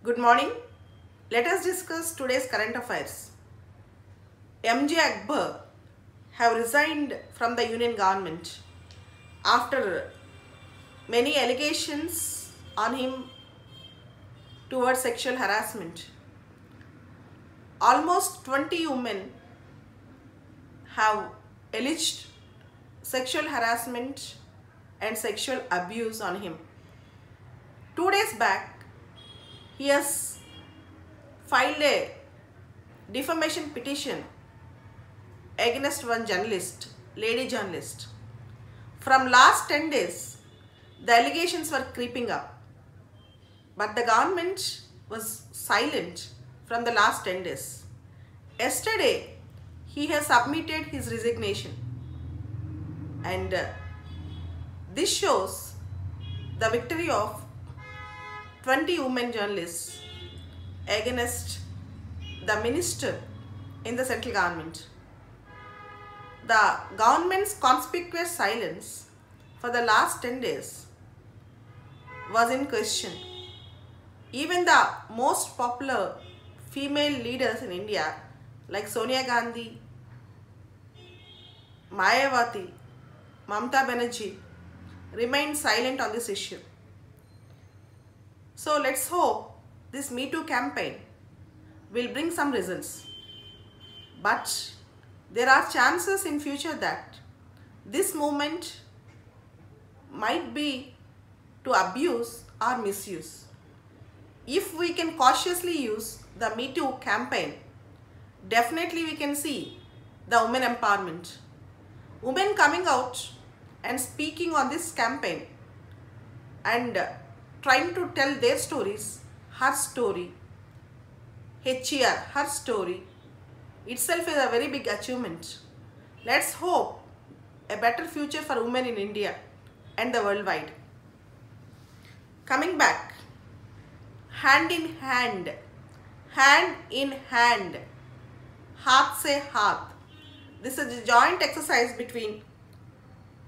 Good morning. Let us discuss today's current affairs. MJ Akbar have resigned from the union government after many allegations on him towards sexual harassment. Almost 20 women have alleged sexual harassment and sexual abuse on him. 2 days back, he has filed a defamation petition against one journalist, lady journalist. From last 10 days, the allegations were creeping up, but the government was silent from the last 10 days. Yesterday, he has submitted his resignation, and this shows the victory of 20 women journalists against the minister in the central government. The government's conspicuous silence for the last 10 days was in question. Even the most popular female leaders in India like Sonia Gandhi, Mayawati, Mamata Banerjee remained silent on this issue. So let's hope this Me Too campaign will bring some results. But there are chances in future that this movement might be to abuse or misuse. If we can cautiously use the Me Too campaign, definitely we can see the women empowerment. Women coming out and speaking on this campaign and trying to tell their stories, her story, HER, her story, itself is a very big achievement. Let's hope a better future for women in India and the worldwide. Coming back, hand in hand, haath se haath. This is a joint exercise between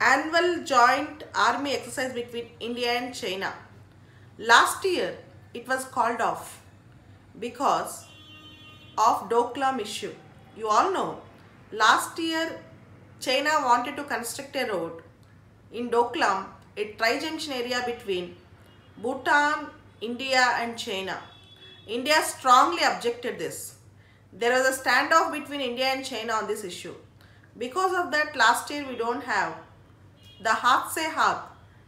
annual joint army exercise between India and China. Last year it was called off because of Doklam issue. You all know last year China wanted to construct a road in Doklam, a tri-junction area between Bhutan, India and China. India strongly objected this. There was a standoff between India and China on this issue. Because of that, last year we don't have the haath se haath,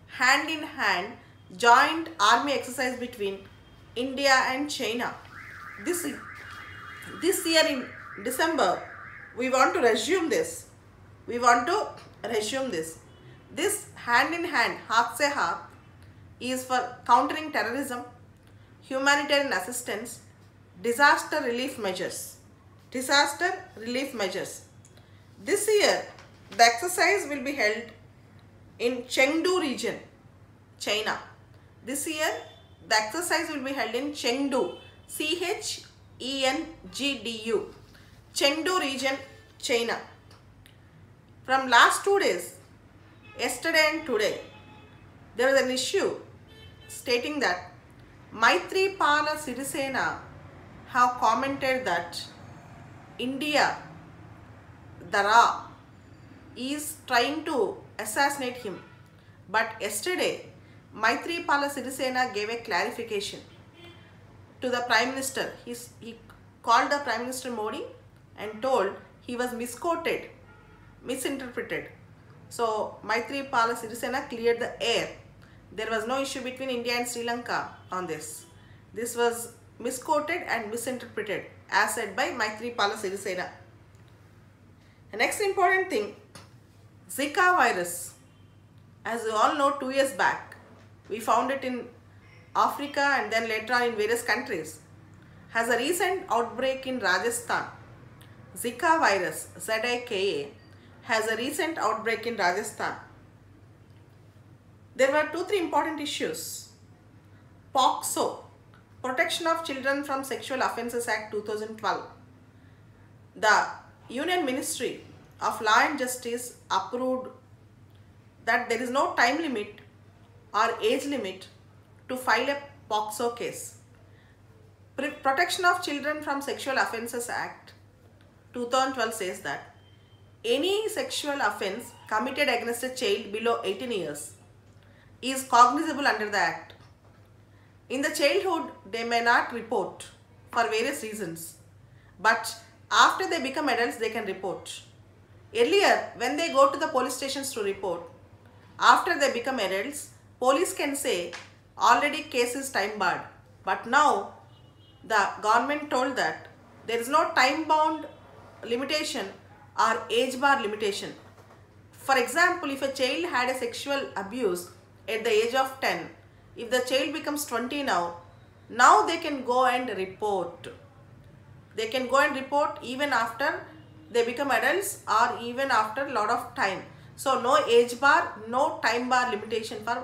hand in hand, joint army exercise between India and China. This year in December, we want to resume this. This hand in hand, haath se haath, is for countering terrorism, humanitarian assistance, disaster relief measures. This year, the exercise will be held in Chengdu region, China. This year, the exercise will be held in Chengdu, CHENGDU, Chengdu region, China. From last 2 days, yesterday and today, there was an issue stating that Maithripala Sirisena have commented that India, the Ra, is trying to assassinate him. But yesterday, Maithripala Sirisena gave a clarification to the Prime Minister. He called the Prime Minister Modi and told he was misinterpreted. So Maithripala Sirisena cleared the air. There was no issue between India and Sri Lanka on this. This was misquoted and misinterpreted as said by Maithripala Sirisena. The next important thing, Zika virus. As you all know, 2 years back, we found it in Africa and then later on in various countries. Has a recent outbreak in Rajasthan. Zika virus, ZIKA, has a recent outbreak in Rajasthan. There were 2-3 important issues. POCSO, Protection of Children from Sexual Offences Act 2012. The Union Ministry of Law and Justice approved that there is no time limit or age limit to file a POCSO case. Protection of Children from Sexual Offences Act 2012 says that any sexual offence committed against a child below 18 years is cognizable under the Act. In the childhood, they may not report for various reasons, but after they become adults, they can report. Earlier, when they go to the police stations to report, after they become adults, police can say already case is time barred. But now, the government told that there is no time bound limitation or age bar limitation. For example, if a child had a sexual abuse at the age of 10, if the child becomes 20 now they can go and report. They can go and report even after they become adults or even after a lot of time. So no age bar, no time bar limitation for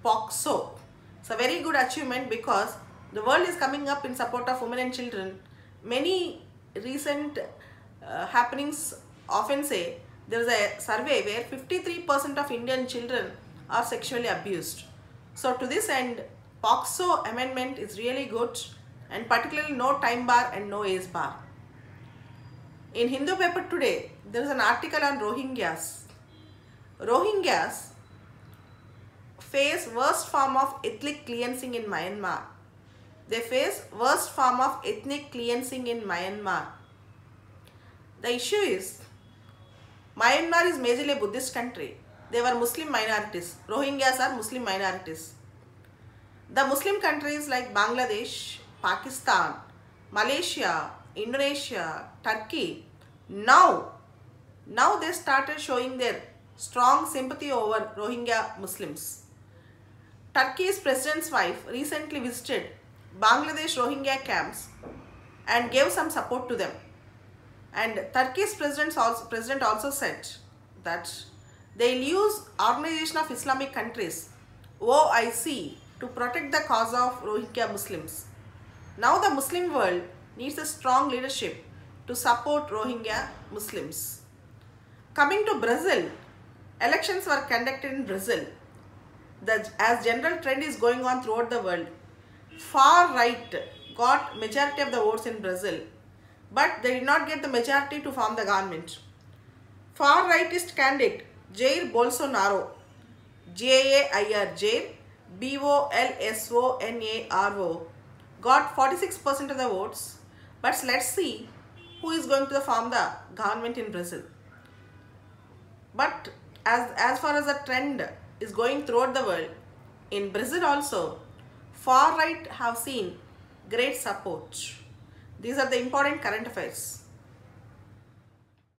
POCSO. It's a very good achievement because the world is coming up in support of women and children. Many recent happenings often say there is a survey where 53% of Indian children are sexually abused. So to this end, POCSO amendment is really good, and particularly no time bar and no age bar. In Hindu paper today, there is an article on Rohingyas. Rohingyas face worst form of ethnic cleansing in Myanmar. They face worst form of ethnic cleansing in Myanmar. The issue is, Myanmar is majorly a Buddhist country. They were Muslim minorities. Rohingyas are Muslim minorities. The Muslim countries like Bangladesh, Pakistan, Malaysia, Indonesia, Turkey, now they started showing their strong sympathy over Rohingya Muslims. Turkey's president's wife recently visited Bangladesh Rohingya camps and gave some support to them. And Turkey's president also said that they will use Organization of Islamic Countries, OIC, to protect the cause of Rohingya Muslims. Now the Muslim world needs a strong leadership to support Rohingya Muslims. Coming to Brazil, elections were conducted in Brazil. As general trend is going on throughout the world, far right got majority of the votes in Brazil, but they did not get the majority to form the government. Far rightist candidate Jair Bolsonaro, Jair Bolsonaro, got 46% of the votes. But let's see who is going to form the government in Brazil. But as far as the trend is going throughout the world, in Brazil also, far right have seen great support. These are the important current affairs.